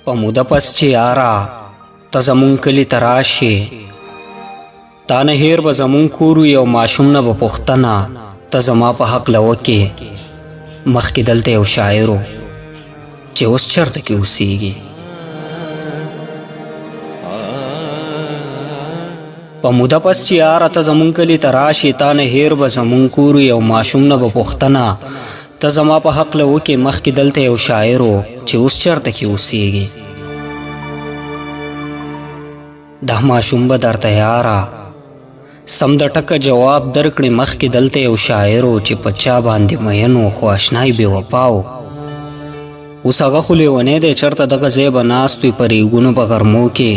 په موده پس چې یاره ته زمونږ کلي ته راشې، تا نه هیر به زمونږ کور وي او ماشوم نه به پوښتنه ته زما په هکله وکې. مخکې دلته یو شاعر و چې اوس چېرته کې اوسیږي. په موده پس چې یاره ته زمونږ کلي ته راشې، تا نه هیر به زمونږ کور وي او ماشوم نه به پوښتنه ته زما په هکله وکې. مخکې دلته یو شاعر و چې اوس چېرته کې اوسیږي. دا ماشوم به درته یاره سم د ټکه جواب درکړې. مخکې دلته یو شاعر و چې په چا باندې مین و خو اشنای بې وفا و. اوس هغه خو لیونی دی چېرته دغه ځای به ناست وي په ریګونو په غرمو کې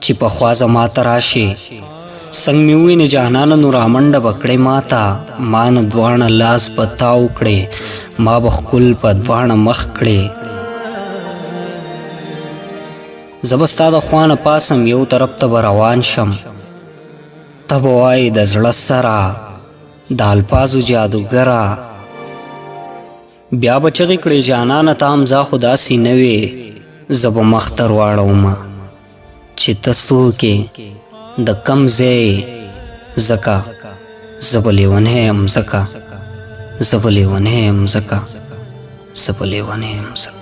چې پخوا زما ته راشي. څنګ مې ووینې جانانه نو رامنډه به کړې ما ته، ما نه دواړه لاس به تاو کړې، ما به ښکل په دواړه مخ کړې. زه به ستا د خوا نه پاسم یو طرف ته به روان شم، ته به وایې د زړه سره د الفاظو جادوګره. بیا به چغې کړې جانانه ته هم ځه خو داسې نه وې. زه به مخ ته رواړومه چې ته څوک یې د کم ځای ځکه زه به لیونی یم، ځکه زه به لیونی یم، ځکه زه به لیونی یم، ځکه